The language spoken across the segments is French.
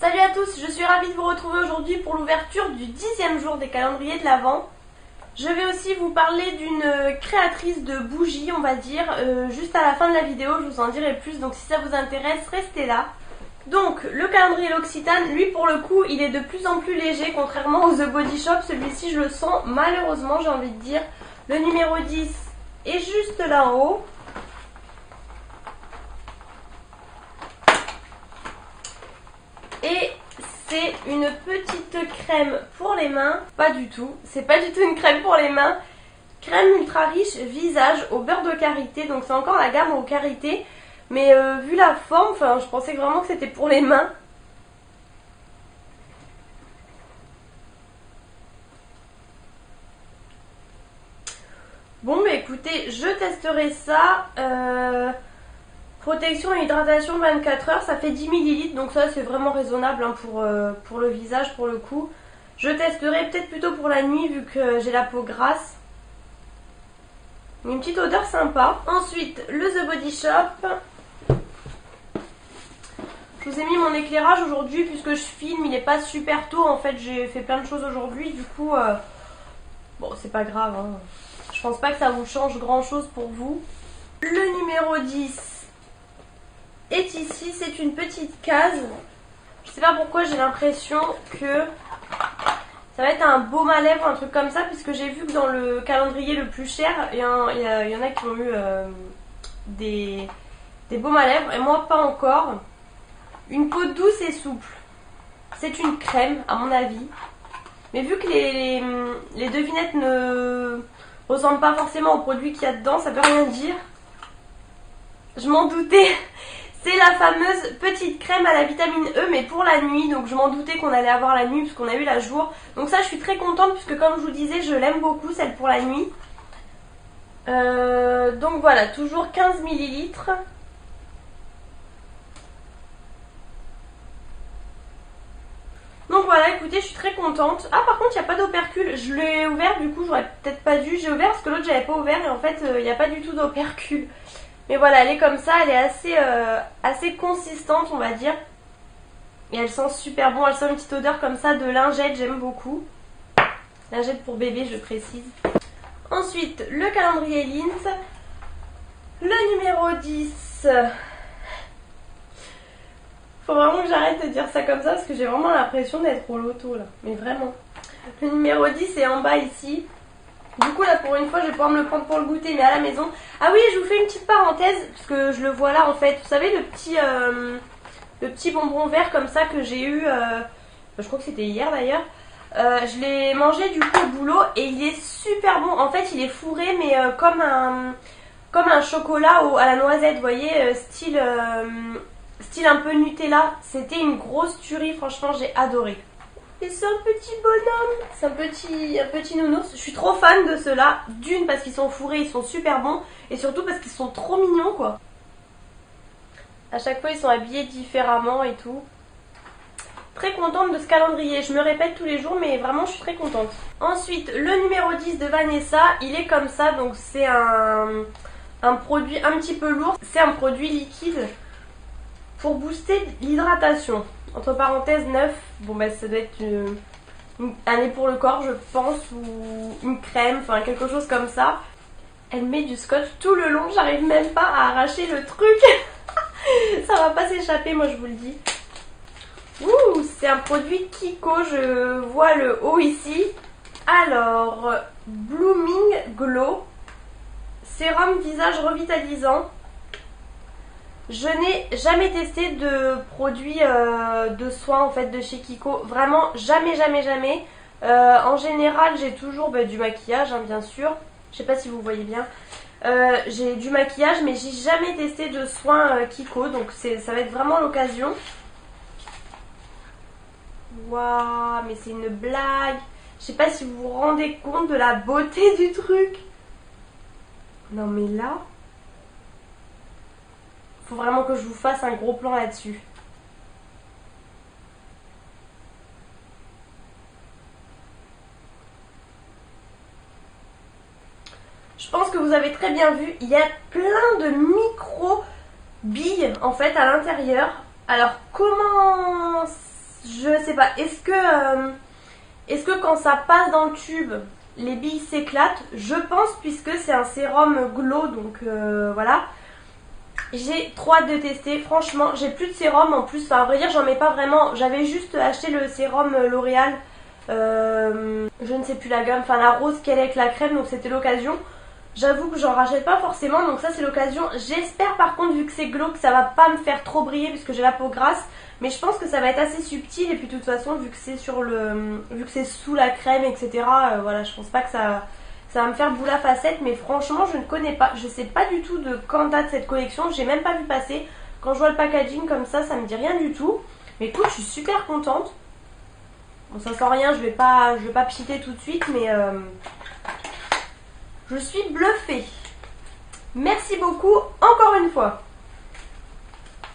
Salut à tous, je suis ravie de vous retrouver aujourd'hui pour l'ouverture du 10e jour des calendriers de l'Avent. Je vais aussi vous parler d'une créatrice de bougies, on va dire, juste à la fin de la vidéo, je vous en dirai plus, donc si ça vous intéresse, restez là. Donc, le calendrier L'Occitane, lui pour le coup, il est de plus en plus léger, contrairement au The Body Shop, celui-ci je le sens malheureusement, j'ai envie de dire. Le numéro 10 est juste là en haut. Et c'est une petite crème pour les mains. Pas du tout, c'est pas du tout une crème pour les mains. Crème ultra riche visage au beurre de karité. Donc c'est encore la gamme au karité. Mais vu la forme, je pensais vraiment que c'était pour les mains. Bon bah écoutez, je testerai ça. Protection et hydratation 24 heures, ça fait 10 ml, donc ça c'est vraiment raisonnable hein, pour le visage pour le coup. Je testerai peut-être plutôt pour la nuit vu que j'ai la peau grasse. Une petite odeur sympa. Ensuite, le The Body Shop. Je vous ai mis mon éclairage aujourd'hui puisque je filme, il n'est pas super tôt en fait, j'ai fait plein de choses aujourd'hui, du coup, bon c'est pas grave, hein. Je pense pas que ça vous change grand chose pour vous. Le numéro 10 est ici, c'est une petite case. Je sais pas pourquoi j'ai l'impression que ça va être un baume à lèvres, un truc comme ça, puisque j'ai vu que dans le calendrier le plus cher, il y en a qui ont eu des baumes à lèvres et moi pas encore. Une peau douce et souple. C'est une crème à mon avis. Mais vu que les devinettes ne ressemblent pas forcément aux produits qu'il y a dedans, ça veut rien dire. Je m'en doutais. C'est la fameuse petite crème à la vitamine E, mais pour la nuit. Donc je m'en doutais qu'on allait avoir la nuit, puisqu'on a eu la jour. Donc ça, je suis très contente, puisque comme je vous disais, je l'aime beaucoup, celle pour la nuit. Donc voilà, toujours 15 ml. Donc voilà, écoutez, je suis très contente. Ah, par contre, il n'y a pas d'opercule. Je l'ai ouvert, du coup, j'aurais peut-être pas dû. J'ai ouvert parce que l'autre, j'avais pas ouvert. Et en fait, il n'y a pas du tout d'opercule. Mais voilà, elle est comme ça. Elle est assez consistante, on va dire. Et elle sent super bon. Elle sent une petite odeur comme ça de lingette. J'aime beaucoup. Lingette pour bébé, je précise. Ensuite, le calendrier Lindt. Le numéro 10. Faut vraiment que j'arrête de dire ça comme ça parce que j'ai vraiment l'impression d'être au loto là. Mais vraiment. Le numéro 10 est en bas ici. Du coup là pour une fois je vais pouvoir me le prendre pour le goûter mais à la maison. Ah oui, je vous fais une petite parenthèse parce que je le vois là en fait. Vous savez le petit bonbon vert comme ça que j'ai eu, je crois que c'était hier d'ailleurs. Je l'ai mangé du coup au boulot et il est super bon. En fait il est fourré mais comme un chocolat à la noisette, vous voyez, style un peu Nutella. C'était une grosse tuerie, franchement j'ai adoré. Et c'est un petit bonhomme, c'est un petit nounours. Je suis trop fan de ceux-là. D'une parce qu'ils sont fourrés, ils sont super bons. Et surtout parce qu'ils sont trop mignons quoi. À chaque fois ils sont habillés différemment et tout. Très contente de ce calendrier, je me répète tous les jours mais vraiment je suis très contente. Ensuite le numéro 10 de Vanessa, il est comme ça. Donc c'est un produit un petit peu lourd. C'est un produit liquide pour booster l'hydratation. Entre parenthèses 9, bon bah ça doit être un lait pour le corps je pense, ou une crème, enfin quelque chose comme ça. Elle met du scotch tout le long, j'arrive même pas à arracher le truc. Ça va pas s'échapper, moi je vous le dis. Ouh, c'est un produit Kiko, je vois le haut ici. Alors, Blooming Glow, sérum visage revitalisant. Je n'ai jamais testé de produit de soins en fait de chez Kiko, vraiment jamais. En général j'ai toujours du maquillage hein, bien sûr, je sais pas si vous voyez bien. J'ai du maquillage mais j'ai jamais testé de soins Kiko, donc ça va être vraiment l'occasion. Waouh, mais c'est une blague. Je sais pas si vous vous rendez compte de la beauté du truc. Non mais là... Faut vraiment que je vous fasse un gros plan là-dessus. Je pense que vous avez très bien vu, il y a plein de micro billes en fait à l'intérieur. Alors comment pas, est-ce que quand ça passe dans le tube, les billes s'éclatent? Je pense, puisque c'est un sérum glow, donc voilà. J'ai trop hâte de tester, franchement, j'ai plus de sérum en plus, enfin à vrai dire j'en mets pas vraiment, j'avais juste acheté le sérum L'Oréal, je ne sais plus la gamme, enfin la rose qu'elle est avec la crème, donc c'était l'occasion. J'avoue que j'en rachète pas forcément, donc ça c'est l'occasion. J'espère par contre, vu que c'est glauque, ça va pas me faire trop briller puisque j'ai la peau grasse, mais je pense que ça va être assez subtil, et puis de toute façon vu que c'est vu que c'est sous la crème, etc. Voilà, je pense pas que ça va me faire boule à facettes, mais franchement je ne connais pas, je sais pas du tout de quand date cette collection, j'ai même pas vu passer. Quand je vois le packaging comme ça me dit rien du tout. Mais écoute, je suis super contente. Bon, ça sent rien, je vais pas pchiter tout de suite, mais je suis bluffée. Merci beaucoup encore une fois.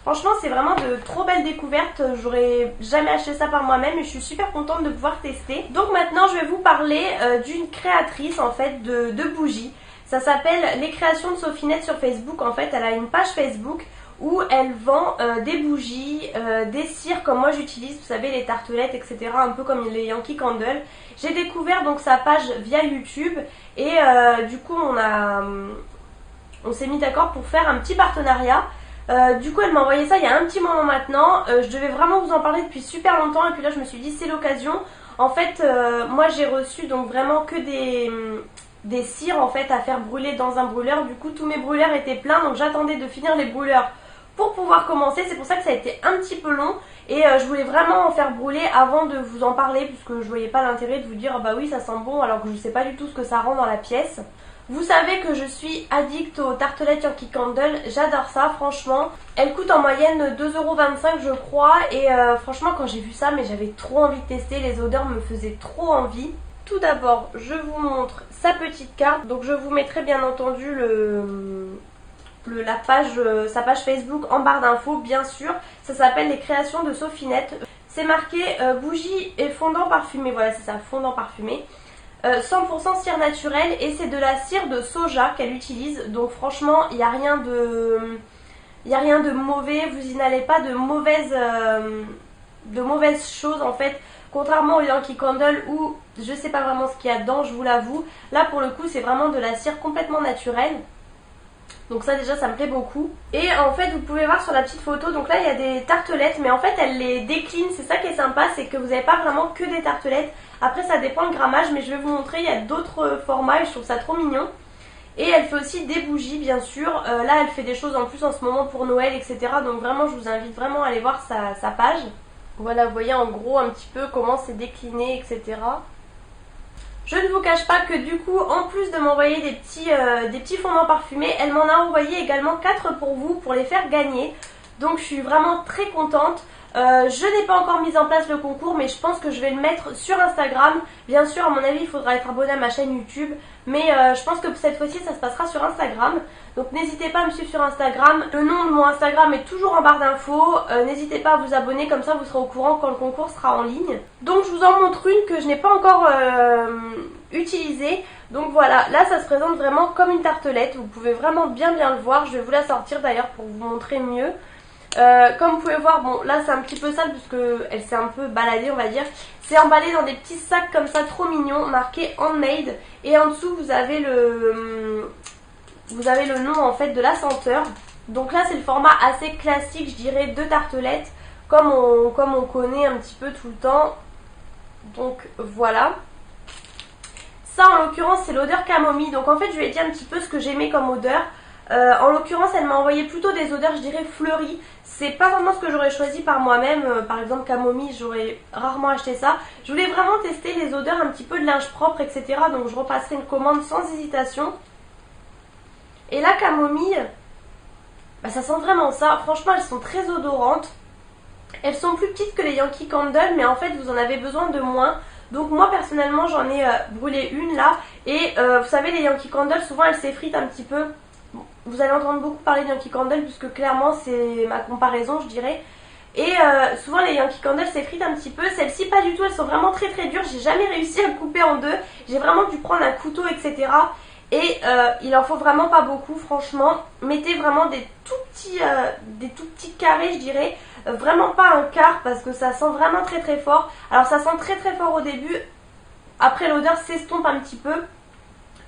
Franchement, c'est vraiment de trop belles découvertes. J'aurais jamais acheté ça par moi-même et je suis super contente de pouvoir tester. Donc maintenant, je vais vous parler d'une créatrice en fait de bougies. Ça s'appelle Les Créations de Sophinette sur Facebook. En fait, elle a une page Facebook où elle vend des bougies, des cires comme moi j'utilise, vous savez, les tartelettes, etc. Un peu comme les Yankee Candle. J'ai découvert donc sa page via YouTube et du coup on s'est mis d'accord pour faire un petit partenariat. Du coup elle m'a envoyé ça il y a un petit moment maintenant, je devais vraiment vous en parler depuis super longtemps et puis là je me suis dit c'est l'occasion. En fait moi j'ai reçu donc vraiment que des cires en fait à faire brûler dans un brûleur. Du coup tous mes brûleurs étaient pleins, donc j'attendais de finir les brûleurs pour pouvoir commencer. C'est pour ça que ça a été un petit peu long et je voulais vraiment en faire brûler avant de vous en parler, puisque je voyais pas l'intérêt de vous dire bah oui ça sent bon alors que je sais pas du tout ce que ça rend dans la pièce. Vous savez que je suis addict aux tartelettes Yankee Candle, j'adore ça franchement. Elles coûtent en moyenne 2,25 € je crois et franchement quand j'ai vu ça, mais j'avais trop envie de tester, les odeurs me faisaient trop envie. Tout d'abord je vous montre sa petite carte, donc je vous mettrai bien entendu sa page Facebook en barre d'infos bien sûr. Ça s'appelle Les Créations de Sophinette. C'est marqué bougie et fondant parfumé, voilà c'est ça, fondant parfumé. 100% cire naturelle et c'est de la cire de soja qu'elle utilise, donc franchement il n'y a rien de mauvais, vous inhalez pas de mauvaises choses en fait, contrairement au Yankee Candle où je sais pas vraiment ce qu'il y a dedans, je vous l'avoue. Là pour le coup c'est vraiment de la cire complètement naturelle, donc ça déjà ça me plaît beaucoup. Et en fait vous pouvez voir sur la petite photo, donc là il y a des tartelettes mais en fait elle les décline, c'est ça qui est sympa, c'est que vous n'avez pas vraiment que des tartelettes. Après ça dépend le grammage, mais je vais vous montrer, il y a d'autres formats et je trouve ça trop mignon. Et elle fait aussi des bougies bien sûr, là elle fait des choses en plus en ce moment pour Noël, etc. Donc vraiment je vous invite vraiment à aller voir sa page. Voilà, vous voyez en gros un petit peu comment c'est décliné, etc. Je ne vous cache pas que du coup, en plus de m'envoyer des petits fondants parfumés, elle m'en a envoyé également 4 pour vous, pour les faire gagner. Donc je suis vraiment très contente. Je n'ai pas encore mis en place le concours, mais je pense que je vais le mettre sur Instagram. Bien sûr, à mon avis, il faudra être abonné à ma chaîne YouTube, mais je pense que cette fois-ci, ça se passera sur Instagram. Donc n'hésitez pas à me suivre sur Instagram. Le nom de mon Instagram est toujours en barre d'infos. N'hésitez pas à vous abonner, comme ça vous serez au courant quand le concours sera en ligne. Donc je vous en montre une que je n'ai pas encore utilisée. Donc voilà, là ça se présente vraiment comme une tartelette. Vous pouvez vraiment bien le voir. Je vais vous la sortir d'ailleurs pour vous montrer mieux. Comme vous pouvez voir, bon là c'est un petit peu sale puisque elle s'est un peu baladée on va dire. C'est emballé dans des petits sacs comme ça trop mignons, marqué handmade. Et en dessous vous avez le nom en fait de la senteur. Donc là c'est le format assez classique je dirais de tartelette, comme on connaît un petit peu tout le temps. Donc voilà. Ça en l'occurrence c'est l'odeur camomille. Donc en fait je lui ai dit un petit peu ce que j'aimais comme odeur. En l'occurrence elle m'a envoyé plutôt des odeurs je dirais fleuries. C'est pas vraiment ce que j'aurais choisi par moi-même. Par exemple camomille, j'aurais rarement acheté ça. Je voulais vraiment tester les odeurs un petit peu de linge propre, etc. Donc je repasserai une commande sans hésitation. Et la camomille, bah, ça sent vraiment ça. Franchement elles sont très odorantes. Elles sont plus petites que les Yankee Candle, mais en fait vous en avez besoin de moins. Donc moi personnellement j'en ai brûlé une là. Et vous savez les Yankee Candle souvent elles s'effritent un petit peu. Vous allez entendre beaucoup parler de Yankee Candle puisque clairement c'est ma comparaison je dirais. Et souvent les Yankee Candle s'effritent un petit peu. Celles-ci pas du tout, elles sont vraiment très dures. J'ai jamais réussi à couper en deux. J'ai vraiment dû prendre un couteau etc. Et il en faut vraiment pas beaucoup, franchement. Mettez vraiment des tout petits carrés, je dirais. Vraiment pas un quart parce que ça sent vraiment très très fort. Alors ça sent très très fort au début. Après l'odeur s'estompe un petit peu.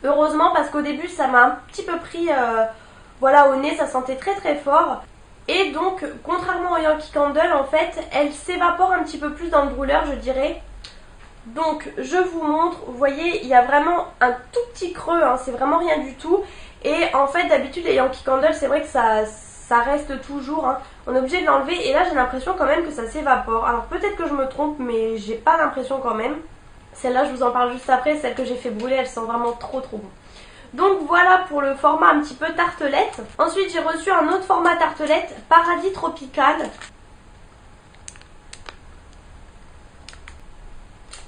Heureusement parce qu'au début ça m'a un petit peu pris voilà, au nez, ça sentait très très fort. Et donc contrairement au Yankee Candle en fait, elle s'évapore un petit peu plus dans le brûleur, je dirais. Donc je vous montre, vous voyez il y a vraiment un tout petit creux, hein, c'est vraiment rien du tout. Et en fait d'habitude les Yankee Candle c'est vrai que ça reste toujours, hein. On est obligé de l'enlever et là j'ai l'impression quand même que ça s'évapore. Alors peut-être que je me trompe mais j'ai pas l'impression quand même. Celle-là je vous en parle juste après, celle que j'ai fait brûler elle sent vraiment trop trop bon. Donc voilà pour le format un petit peu tartelette. Ensuite j'ai reçu un autre format tartelette, Paradis Tropical.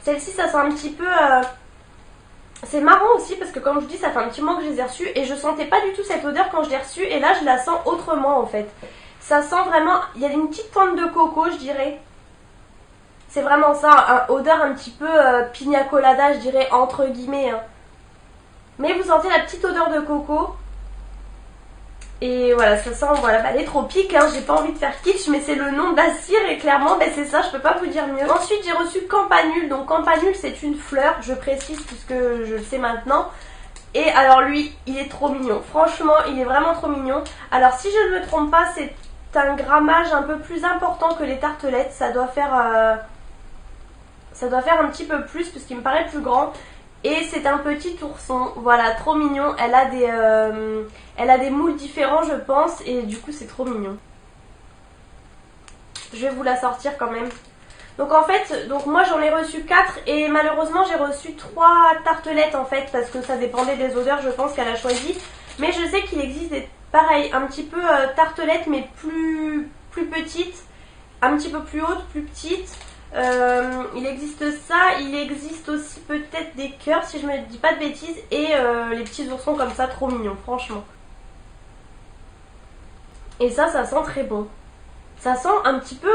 Celle-ci ça sent un petit peu... C'est marrant aussi parce que comme je vous dis ça fait un petit moment que je les ai reçus et je sentais pas du tout cette odeur quand je l'ai reçue et là je la sens autrement en fait. Ça sent vraiment... Il y a une petite pointe de coco je dirais. C'est vraiment ça, une odeur un petit peu pina colada je dirais entre guillemets. Hein. Mais vous sentez la petite odeur de coco. Et voilà, ça sent voilà, les tropiques, hein, j'ai pas envie de faire kitsch, mais c'est le nom de la cire et clairement c'est ça, je peux pas vous dire mieux. Ensuite j'ai reçu Campanule, donc Campanule c'est une fleur, je précise puisque je le sais maintenant. Et alors lui, il est trop mignon, franchement il est vraiment trop mignon. Alors si je ne me trompe pas, c'est un grammage un peu plus important que les tartelettes, ça doit faire un petit peu plus puisqu'il me paraît plus grand. Et c'est un petit ourson, voilà, trop mignon. Elle a des moules différents, je pense, et du coup, c'est trop mignon. Je vais vous la sortir quand même. Donc en fait, moi j'en ai reçu 4 et malheureusement j'ai reçu 3 tartelettes en fait parce que ça dépendait des odeurs, je pense qu'elle a choisi. Mais je sais qu'il existe des, pareil, un petit peu tartelettes mais plus petites, un petit peu plus hautes, plus petites. Il existe ça, il existe aussi peut-être des cœurs si je me dis pas de bêtises et les petits oursons comme ça trop mignons franchement. Et ça sent très bon. Ça sent un petit peu,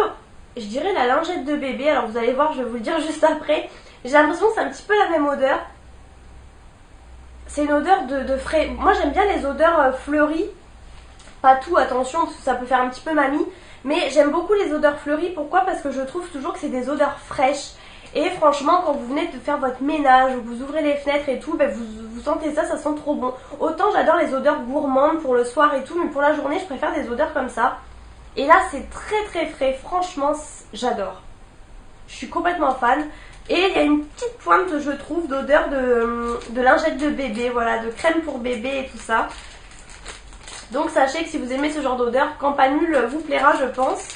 je dirais la lingette de bébé, alors vous allez voir je vais vous le dire juste après. J'ai l'impression que c'est un petit peu la même odeur. C'est une odeur de frais. Moi j'aime bien les odeurs fleuries. Pas tout, attention, parce que ça peut faire un petit peu mamie. Mais j'aime beaucoup les odeurs fleuries. Pourquoi? Parce que je trouve toujours que c'est des odeurs fraîches. Et franchement, quand vous venez de faire votre ménage, ou vous ouvrez les fenêtres et tout, vous sentez ça, ça sent trop bon. Autant j'adore les odeurs gourmandes pour le soir et tout, mais pour la journée, je préfère des odeurs comme ça. Et là, c'est très très frais. Franchement, j'adore. Je suis complètement fan. Et il y a une petite pointe, je trouve, d'odeur de lingette de bébé, voilà, de crème pour bébé et tout ça. Donc sachez que si vous aimez ce genre d'odeur, Campanule vous plaira je pense.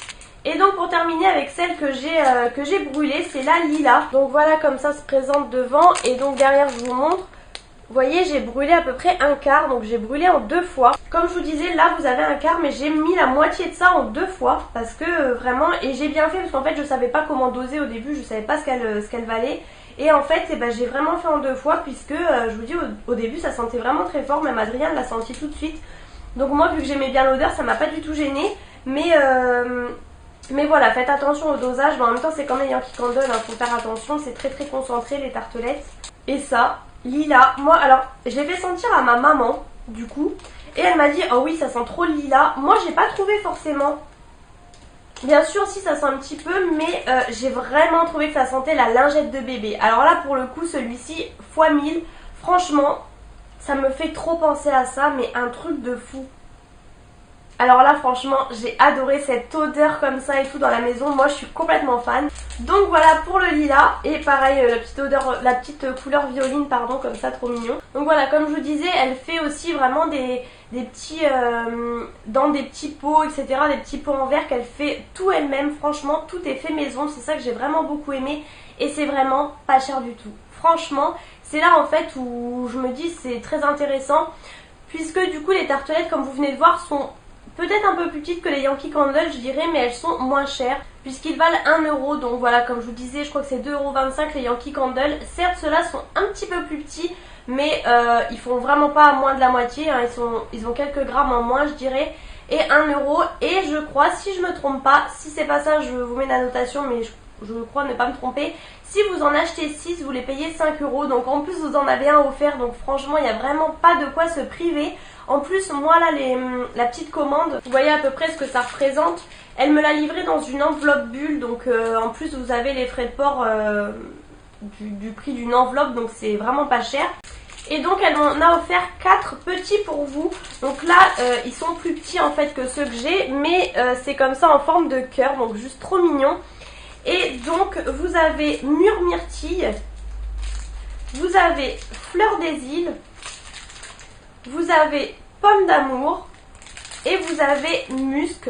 Et donc pour terminer avec celle que j'ai brûlée, c'est la lilas. Donc voilà comme ça se présente devant et donc derrière je vous montre. Vous voyez j'ai brûlé à peu près un quart, donc j'ai brûlé en 2 fois. Comme je vous disais là vous avez un quart mais j'ai mis la moitié de ça en 2 fois. Parce que vraiment, et j'ai bien fait parce qu'en fait je savais pas comment doser au début, je savais pas ce qu'elle valait. Et en fait j'ai vraiment fait en 2 fois puisque je vous dis au début ça sentait vraiment très fort, même Adrien l'a senti tout de suite. Donc moi vu que j'aimais bien l'odeur ça m'a pas du tout gênée. Mais voilà, faites attention au dosage. En même temps c'est comme les Yankee Candle, hein, faut faire attention, c'est très très concentré les tartelettes. Et ça, lilas, moi alors je l'ai fait sentir à ma maman du coup. Et elle m'a dit oh oui ça sent trop le lilas. Moi j'ai pas trouvé forcément. Bien sûr si ça sent un petit peu mais j'ai vraiment trouvé que ça sentait la lingette de bébé. Alors là pour le coup celui-ci x 1000, franchement ça me fait trop penser à ça, mais un truc de fou. Alors là franchement j'ai adoré cette odeur comme ça et tout dans la maison, moi je suis complètement fan. Donc voilà pour le lilas et pareil la petite couleur violine pardon, comme ça trop mignon. Donc voilà comme je vous disais elle fait aussi vraiment des petits dans des petits pots etc, des petits pots en verre qu'elle fait tout elle-même, franchement tout est fait maison, c'est ça que j'ai vraiment beaucoup aimé et c'est vraiment pas cher du tout. Franchement c'est là en fait où je me dis c'est très intéressant puisque du coup les tartelettes comme vous venez de voir sont peut-être un peu plus petites que les Yankee Candle je dirais, mais elles sont moins chères puisqu'ils valent 1 euro. Donc voilà comme je vous disais je crois que c'est 2,25 € les Yankee Candle. Certes ceux-là sont un petit peu plus petits mais ils font vraiment pas moins de la moitié, hein. Ils ont quelques grammes en moins je dirais. Et 1 euro et je crois si je me trompe pas, si c'est pas ça je vous mets la notation mais je crois ne pas me tromper. Si vous en achetez 6, vous les payez 5 €. Donc en plus vous en avez un offert. Donc franchement il n'y a vraiment pas de quoi se priver. En plus moi là la petite commande, vous voyez à peu près ce que ça représente. Elle me l'a livré dans une enveloppe bulle. Donc en plus vous avez les frais de port du prix d'une enveloppe. Donc c'est vraiment pas cher. Et donc elle m'en a offert 4 petits pour vous. Donc là ils sont plus petits en fait que ceux que j'ai. Mais c'est comme ça en forme de cœur. Donc juste trop mignon. Et donc vous avez myrtille, vous avez fleur des îles, vous avez pomme d'amour et vous avez musc.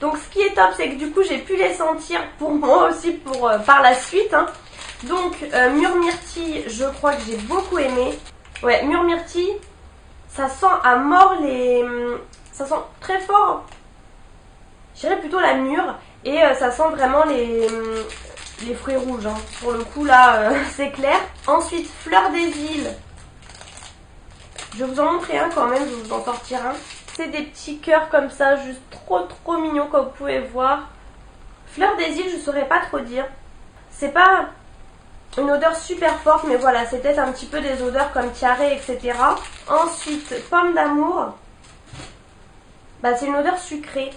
Donc ce qui est top c'est que du coup j'ai pu les sentir pour moi aussi pour par la suite. Hein. Donc myrtille je crois que j'ai beaucoup aimé. Ouais, myrtille, ça sent à mort ça sent très fort. Je dirais plutôt la mûre. Et ça sent vraiment les fruits rouges. Hein. Pour le coup là c'est clair. Ensuite fleur des îles. Je vais vous en montrer un quand même, je vais vous en sortir un. C'est des petits cœurs comme ça, juste trop mignons comme vous pouvez voir. Fleur des îles je saurais pas trop dire. C'est pas une odeur super forte mais voilà, c'est peut-être un petit peu des odeurs comme tiaré etc. Ensuite pomme d'amour. Bah, c'est une odeur sucrée.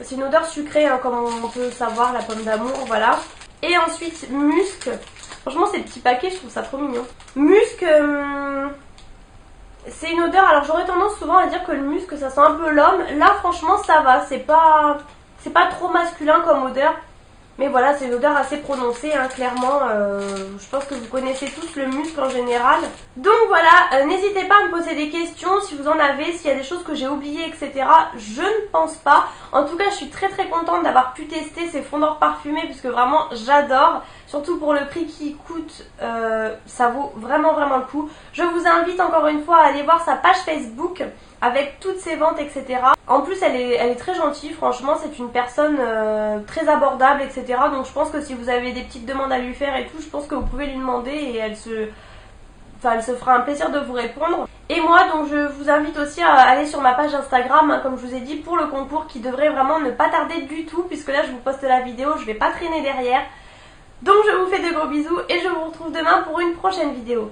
C'est une odeur sucrée hein, comme on peut savoir la pomme d'amour, voilà. Et ensuite musc. Franchement ces petits paquets je trouve ça trop mignon. Musc, c'est une odeur, alors j'aurais tendance souvent à dire que le musc ça sent un peu l'homme. Là franchement ça va, c'est pas trop masculin comme odeur. Mais voilà, c'est une odeur assez prononcée, hein, clairement. Je pense que vous connaissez tous le musc en général. Donc voilà, n'hésitez pas à me poser des questions si vous en avez, s'il y a des choses que j'ai oubliées, etc. Je ne pense pas. En tout cas, je suis très contente d'avoir pu tester ces fondants parfumés puisque vraiment j'adore. Surtout pour le prix qui coûte, ça vaut vraiment le coup. Je vous invite encore une fois à aller voir sa page Facebook avec toutes ses ventes, etc. En plus, elle est très gentille, franchement, c'est une personne très abordable, etc. Donc je pense que si vous avez des petites demandes à lui faire et tout, je pense que vous pouvez lui demander et elle se fera un plaisir de vous répondre. Et moi, donc je vous invite aussi à aller sur ma page Instagram, hein, comme je vous ai dit, pour le concours qui devrait vraiment ne pas tarder du tout, puisque là je vous poste la vidéo, je vais pas traîner derrière. Donc je vous fais de gros bisous et je vous retrouve demain pour une prochaine vidéo.